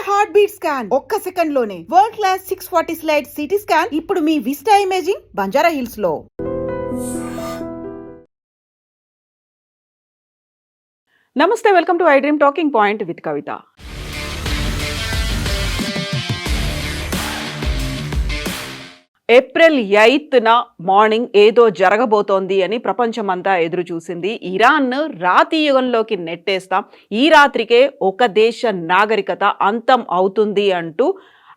Heart beat scan ఒక్క second లోనే world class 640 slice city scan ఇప్పుడు మీ విస్టా ఇమేజింగ్ బంజారా హిల్స్ లో. నమస్తే, welcome to I dream talking point with Kavitha. April 8న మార్నింగ్ ఏదో జరగబోతోంది అని ప్రపంచమంతా ఎదురు చూసింది. ఇరాన్ను రాతి యుగంలోకి నెట్టేస్తాం, ఈ రాత్రికే ఒక దేశ నాగరికత అంతం అవుతుంది అంటూ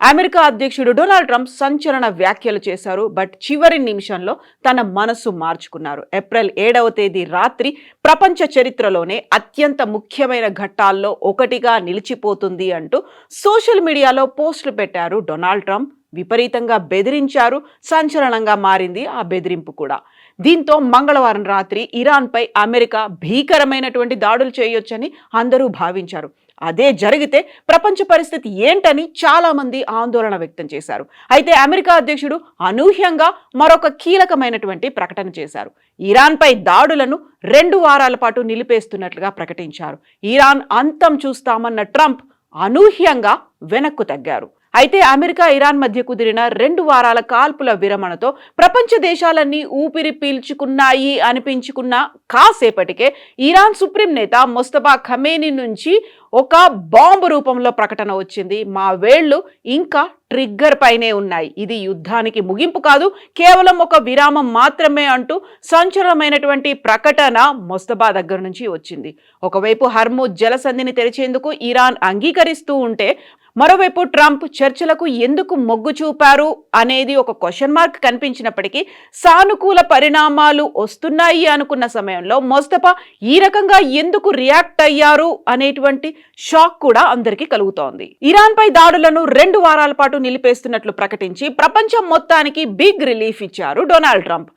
అమెరికా అధ్యక్షుడు డొనాల్డ్ ట్రంప్ సంచలన వ్యాఖ్యలు చేశారు. బట్ చివరి నిమిషంలో తన మనసు మార్చుకున్నారు. ఏప్రిల్ 7వ తేదీ రాత్రి ప్రపంచ చరిత్రలోనే అత్యంత ముఖ్యమైన ఘట్టాల్లో ఒకటిగా నిలిచిపోతుంది అంటూ సోషల్ మీడియాలో పోస్టులు పెట్టారు డొనాల్డ్ ట్రంప్. విపరీతంగా బెదిరించారు. సంచలనంగా మారింది ఆ బెదిరింపు కూడా. దీంతో మంగళవారం రాత్రి ఇరాన్పై అమెరికా భీకరమైనటువంటి దాడులు చేయొచ్చని అందరూ భావించారు. అదే జరిగితే ప్రపంచ పరిస్థితి ఏంటని చాలా మంది ఆందోళన వ్యక్తం చేశారు. అయితే అమెరికా అధ్యక్షుడు అనూహ్యంగా మరొక కీలకమైనటువంటి ప్రకటన చేశారు. ఇరాన్పై దాడులను 2 వారాల పాటు నిలిపేస్తున్నట్లుగా ప్రకటించారు. ఇరాన్ అంతం చూస్తామన్న ట్రంప్ అనూహ్యంగా వెనక్కు తగ్గారు. అయితే అమెరికా ఇరాన్ మధ్య కుదిరిన 2 వారాల కాల్పుల విరమణతో ప్రపంచ దేశాలన్నీ ఊపిరి పీల్చుకున్నాయి అనిపించుకున్న కాసేపటికే ఇరాన్ సుప్రీం నేత ముస్తఫా ఖమేనీ నుంచి ఒక బాంబు రూపంలో ప్రకటన వచ్చింది. మా వేళ్లు ఇంకా ట్రిగ్గర్ పైనే ఉన్నాయి, ఇది యుద్ధానికి ముగింపు కాదు, కేవలం ఒక విరామం మాత్రమే అంటూ సంచలనమైనటువంటి ప్రకటన ముస్తఫా దగ్గర నుంచి వచ్చింది. ఒకవైపు హర్ముజ్ జలసంధిని తెరిచేందుకు ఇరాన్ అంగీకరిస్తూ ఉంటే, మరోవైపు ట్రంప్ చర్చలకు ఎందుకు మొగ్గు చూపారు అనేది ఒక క్వశ్చన్ మార్క్ కనిపించినప్పటికీ సానుకూల పరిణామాలు వస్తున్నాయి అనుకున్న సమయంలో ముస్తఫా ఈ రకంగా ఎందుకు రియాక్ట్ అయ్యారు అనేటువంటి షాక్ కూడా అందరికీ కలుగుతోంది. ఇరాన్ పై దాడులను 2 వారాల పాటు నిలిపేస్తున్నట్లు ప్రకటించి ప్రపంచం మొత్తానికి బిగ్ రిలీఫ్ ఇచ్చారు డొనాల్డ్ ట్రంప్.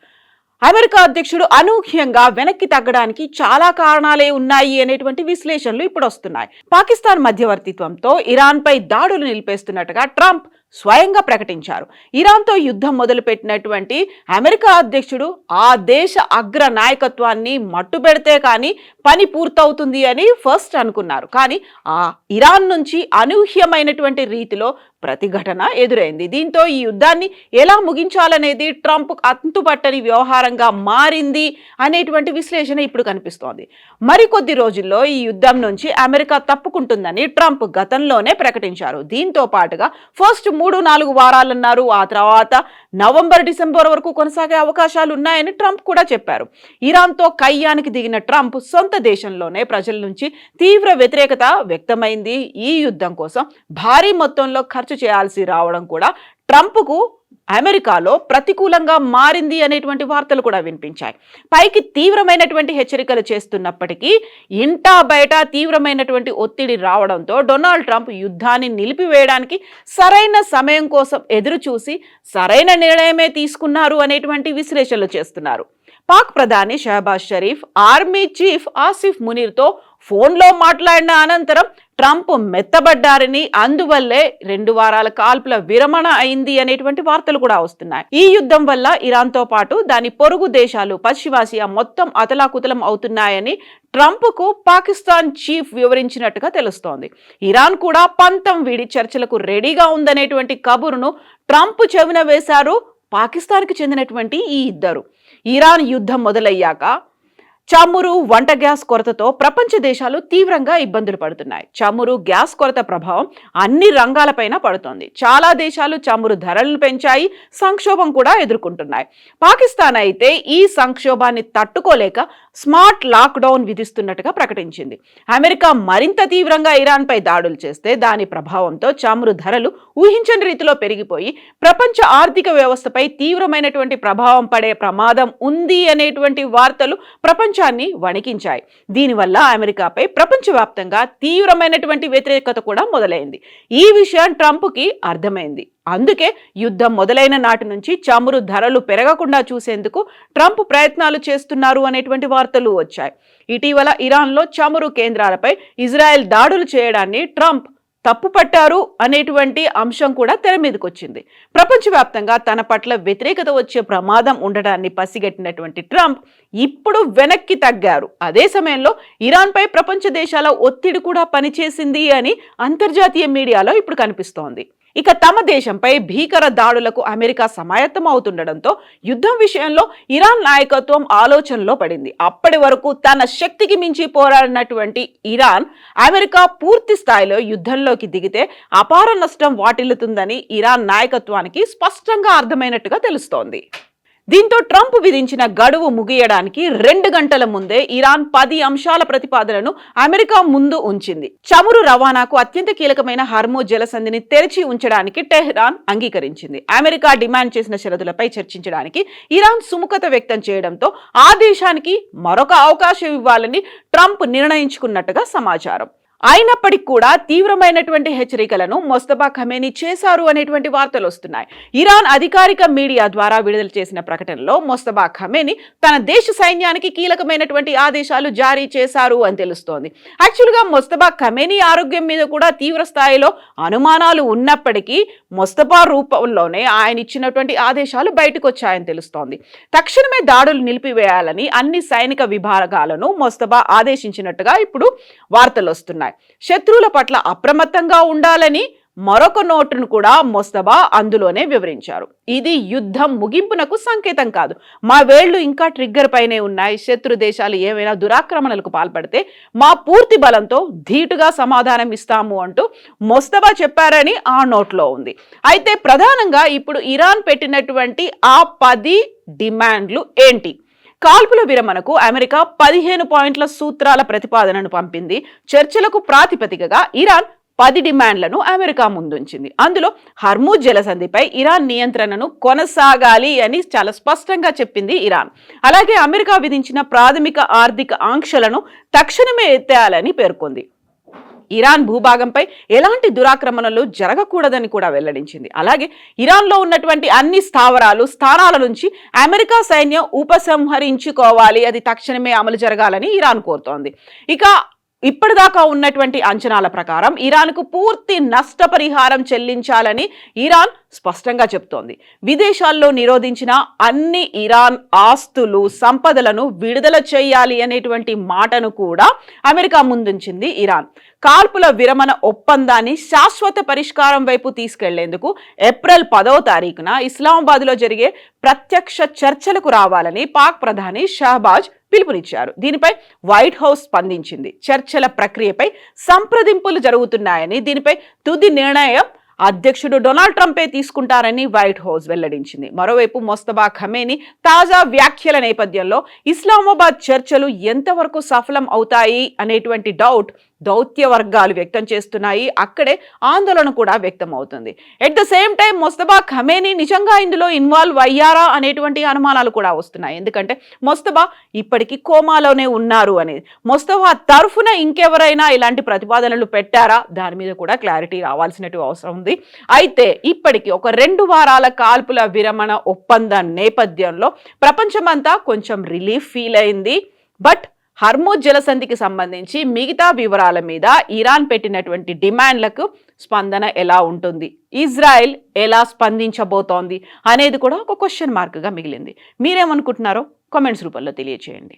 అమెరికా అధ్యక్షుడు అనూహ్యంగా వెనక్కి తగ్గడానికి చాలా కారణాలే ఉన్నాయి అనేటువంటి విశ్లేషణలు ఇప్పుడు వస్తున్నాయి. పాకిస్తాన్ మధ్యవర్తిత్వంతో ఇరాన్పై దాడులు నిలిపేస్తున్నట్టుగా ట్రంప్ స్వయంగా ప్రకటించారు. ఇరాన్తో యుద్ధం మొదలుపెట్టినటువంటి అమెరికా అధ్యక్షుడు ఆ దేశ అగ్ర నాయకత్వాన్ని మట్టుబెడితే కానీ పని పూర్తవుతుంది అని ఫస్ట్ అనుకున్నారు. కానీ ఆ ఇరాన్ నుంచి అనూహ్యమైనటువంటి రీతిలో ప్రతిఘటన ఎదురైంది. దీంతో ఈ యుద్ధాన్ని ఎలా ముగించాలనేది ట్రంప్ అంతుపట్టని వ్యవహారంగా మారింది అనేటువంటి విశ్లేషణ ఇప్పుడు కనిపిస్తోంది. మరికొద్ది రోజుల్లో ఈ యుద్ధం నుంచి అమెరికా తప్పుకుంటుందని ట్రంప్ గతంలోనే ప్రకటించారు. దీంతో పాటుగా ఫస్ట్ 3-4 వారాలన్నారు, ఆ తర్వాత నవంబర్ డిసెంబర్ వరకు కొనసాగే అవకాశాలు ఉన్నాయని ట్రంప్ కూడా చెప్పారు. ఇరాన్తో కయ్యానికి దిగిన ట్రంప్ సొంత దేశంలోనే ప్రజల నుంచి తీవ్ర వ్యతిరేకత వ్యక్తమైంది. ఈ యుద్ధం కోసం భారీ మొత్తంలో ఖర్చు చేయాల్సి రావడం కూడా ట్రంప్కు అమెరికాలో ప్రతికూలంగా మారింది అనేటువంటి వార్తలు కూడా వినిపించాయి. పైకి తీవ్రమైనటువంటి హెచ్చరికలు చేస్తున్నప్పటికీ ఇంటా బయట తీవ్రమైనటువంటి ఒత్తిడి రావడంతో డొనాల్డ్ ట్రంప్ యుద్ధాన్ని నిలిపివేయడానికి సరైన సమయం కోసం ఎదురు చూసి సరైన నిర్ణయమే తీసుకున్నారు అనేటువంటి విశ్లేషణలు చేస్తున్నారు. పాక్ ప్రధాని షహబాజ్ షరీఫ్ ఆర్మీ చీఫ్ ఆసిఫ్ మునీర్తో ఫోన్లో మాట్లాడిన అనంతరం ట్రంప్ మెత్తబడ్డారని, అందువల్లే 2 వారాల కాల్పుల విరమణ అయింది అనేటువంటి వార్తలు కూడా వస్తున్నాయి. ఈ యుద్ధం వల్ల ఇరాన్తో పాటు దాని పొరుగు దేశాలు పశ్చిమాసియా మొత్తం అతలాకుతలం అవుతున్నాయని ట్రంప్కు పాకిస్తాన్ చీఫ్ వివరించినట్టుగా తెలుస్తోంది. ఇరాన్ కూడా పంతం వీడి చర్చలకు రెడీగా ఉందనేటువంటి కబురును ట్రంప్ చెవిన వేశారు పాకిస్తాన్కి చెందినటువంటి ఈ ఇద్దరు. ఇరాన్ యుద్ధం మొదలయ్యాక చమురు, వంట గ్యాస్ కొరతతో ప్రపంచ దేశాలు తీవ్రంగా ఇబ్బందులు పడుతున్నాయి. చమురు, గ్యాస్ కొరత ప్రభావం అన్ని రంగాలపైన పడుతోంది. చాలా దేశాలు చమురు ధరలను పెంచాయి, సంక్షోభం కూడా ఎదుర్కొంటున్నాయి. పాకిస్తాన్ అయితే ఈ సంక్షోభాన్ని తట్టుకోలేక స్మార్ట్ లాక్డౌన్ విధిస్తున్నట్టుగా ప్రకటించింది. అమెరికా మరింత తీవ్రంగా ఇరాన్పై దాడులు చేస్తే దాని ప్రభావంతో చమురు ధరలు ఊహించని రీతిలో పెరిగిపోయి ప్రపంచ ఆర్థిక వ్యవస్థపై తీవ్రమైనటువంటి ప్రభావం పడే ప్రమాదం ఉంది అనేటువంటి వార్తలు ప్రపంచాన్ని వణికించాయి. దీనివల్ల అమెరికాపై ప్రపంచవ్యాప్తంగా తీవ్రమైనటువంటి వ్యతిరేకత కూడా మొదలైంది. ఈ విషయం ట్రంప్కి అర్థమైంది. అందుకే యుద్ధం మొదలైన నాటి నుంచి చమురు ధరలు పెరగకుండా చూసేందుకు ట్రంప్ ప్రయత్నాలు చేస్తున్నారు అనేటువంటి వార్తలు వచ్చాయి. ఇటీవల ఇరాన్లో చమురు కేంద్రాలపై ఇజ్రాయెల్ దాడులు చేయడాన్ని ట్రంప్ తప్పుపట్టారు అనేటువంటి అంశం కూడా తెర మీదకి వచ్చింది. ప్రపంచవ్యాప్తంగా తన పట్ల వ్యతిరేకత వచ్చే ప్రమాదం ఉండడాన్ని పసిగట్టినటువంటి ట్రంప్ ఇప్పుడు వెనక్కి తగ్గారు. అదే సమయంలో ఇరాన్పై ప్రపంచ దేశాల ఒత్తిడి కూడా పనిచేసింది అని అంతర్జాతీయ మీడియాలో ఇప్పుడు కనిపిస్తోంది. ఇక తమ దేశంపై భీకర దాడులకు అమెరికా సమాయత్తం అవుతుండడంతో యుద్ధం విషయంలో ఇరాన్ నాయకత్వం ఆలోచనలో పడింది. అప్పటి వరకు తన శక్తికి మించి పోరాడినటువంటి ఇరాన్ అమెరికా పూర్తి స్థాయిలో యుద్ధంలోకి దిగితే అపార నష్టం వాటిల్లుతుందని ఇరాన్ నాయకత్వానికి స్పష్టంగా అర్థమైనట్టుగా తెలుస్తోంది. దీంతో ట్రంప్ విధించిన గడువు ముగియడానికి 2 గంటల ముందే ఇరాన్ 10 అంశాల ప్రతిపాదనను అమెరికా ముందు ఉంచింది. చమురు రవాణాకు అత్యంత కీలకమైన హార్మోజ్ జలసంధిని తెరిచి ఉంచడానికి టెహ్రాన్ అంగీకరించింది. అమెరికా డిమాండ్ చేసిన షరతులపై చర్చించడానికి ఇరాన్ సుముఖత వ్యక్తం చేయడంతో ఆ దేశానికి మరొక అవకాశం ఇవ్వాలని ట్రంప్ నిర్ణయించుకున్నట్టుగా సమాచారం. అయినప్పటికీ కూడా తీవ్రమైనటువంటి హెచ్చరికలను మొస్తఫా ఖమేనీ చేశారు అనేటువంటి వార్తలు వస్తున్నాయి. ఇరాన్ అధికారిక మీడియా ద్వారా విడుదల చేసిన ప్రకటనలో మొస్తఫా ఖమేనీ తన దేశ సైన్యానికి కీలకమైనటువంటి ఆదేశాలు జారీ చేశారు అని తెలుస్తోంది. యాక్చువల్గా మొస్తఫా ఖమేనీ ఆరోగ్యం మీద కూడా తీవ్ర స్థాయిలో అనుమానాలు ఉన్నప్పటికీ మొస్తఫా రూపంలోనే ఆయన ఇచ్చినటువంటి ఆదేశాలు బయటకు వచ్చాయని తెలుస్తోంది. తక్షణమే దాడులు నిలిపివేయాలని అన్ని సైనిక విభాగాలను మొస్తఫా ఆదేశించినట్టుగా ఇప్పుడు వార్తలు వస్తున్నాయి. శత్రువుల పట్ల అప్రమత్తంగా ఉండాలని మరొక నోటును కూడా మొస్తఫా అందులోనే వివరించారు. ఇది యుద్ధం ముగింపునకు సంకేతం కాదు, మా వేళ్లు ఇంకా ట్రిగ్గర్ పైనే ఉన్నాయి. శత్రు దేశాలు ఏమైనా దురాక్రమణలకు పాల్పడితే మా పూర్తి బలంతో ధీటుగా సమాధానం ఇస్తాము అంటూ మొస్తఫా చెప్పారని ఆ నోట్లో ఉంది. అయితే ప్రధానంగా ఇప్పుడు ఇరాన్ పెట్టినటువంటి ఆ 10 డిమాండ్లు ఏంటి? కాల్పుల విరమణకు అమెరికా 15 పాయింట్ల సూత్రాల ప్రతిపాదనను పంపింది. చర్చలకు ప్రాతిపదికగా ఇరాన్ 10 డిమాండ్లను అమెరికా ముందుంచింది. అందులో హార్మూజ్ జలసంధిపై ఇరాన్ నియంత్రణను కొనసాగాలి అని చాలా స్పష్టంగా చెప్పింది ఇరాన్. అలాగే అమెరికా విధించిన ప్రాథమిక ఆర్థిక ఆంక్షలను తక్షణమే ఎత్తేయాలని పేర్కొంది. ఇరాన్ భూభాగంపై ఎలాంటి దురాక్రమణలు జరగకూడదని కూడా వెల్లడించింది. అలాగే ఇరాన్లో ఉన్నటువంటి అన్ని స్థానాల నుంచి అమెరికా సైన్యం ఉపసంహరించుకోవాలి, అది తక్షణమే అమలు జరగాలని ఇరాన్ కోరుతోంది. ఇక ఇప్పటిదాకా ఉన్నటువంటి అంచనాల ప్రకారం ఇరాన్కు పూర్తి నష్టపరిహారం చెల్లించాలని ఇరాన్ స్పష్టంగా చెప్తోంది. విదేశాల్లో నిరోధించిన అన్ని ఇరాన్ ఆస్తులు సంపదలను విడుదల చేయాలి అనేటువంటి మాటను కూడా అమెరికా ముందుంచింది ఇరాన్. కాల్పుల విరమణ ఒప్పందాన్ని శాశ్వత పరిష్కారం వైపు తీసుకెళ్లేందుకు ఏప్రిల్ 10వ తారీఖున ఇస్లామాబాద్లో జరిగే ప్రత్యక్ష చర్చలకు రావాలని పాక్ ప్రధాని షహబాజ్ పిలుపునిచ్చారు. దీనిపై వైట్ హౌస్ స్పందించింది. చర్చల ప్రక్రియపై సంప్రదింపులు జరుగుతున్నాయని, దీనిపై తుది నిర్ణయం అధ్యక్షుడు డొనాల్డ్ ట్రంపే తీసుకుంటారని వైట్ హౌస్ వెల్లడించింది. మరోవైపు మొస్తఫా ఖమేనీ తాజా వ్యాఖ్యల నేపథ్యంలో ఇస్లామాబాద్ చర్చలు ఎంతవరకు సఫలం అవుతాయి అనేటువంటి దౌత్య వర్గాలు వ్యక్తం చేస్తున్నాయి. అక్కడే ఆందోళన కూడా వ్యక్తం అవుతుంది. At the same time Mostafa Khamenei నిజంగా ఇందులో ఇన్వాల్వ్ అయ్యారా అనేటువంటి అనుమానాలు కూడా వస్తున్నాయి. ఎందుకంటే మొస్తఫా ఇప్పటికీ కోమాలోనే ఉన్నారు అనేది. మొస్తఫా తరఫున ఇంకెవరైనా ఇలాంటి ప్రతిపాదనలు పెట్టారా, దాని మీద కూడా క్లారిటీ రావాల్సినటువంటి అవసరం ఉంది. అయితే ఇప్పటికీ ఒక 2 వారాల కాల్పుల విరమణ ఒప్పందం నేపథ్యంలో ప్రపంచమంతా కొంచెం రిలీఫ్ ఫీల్ అయింది. బట్ హార్మూజ్ జలసంధికి సంబంధించి మిగతా వివరాల మీద ఇరాన్ పెట్టినటువంటి డిమాండ్లకు స్పందన ఎలా ఉంటుంది, ఇజ్రాయెల్ ఎలా స్పందించబోతోంది అనేది కూడా ఒక క్వశ్చన్ మార్క్గా మిగిలింది. మీరేమనుకుంటున్నారో కామెంట్స్ రూపంలో తెలియచేయండి.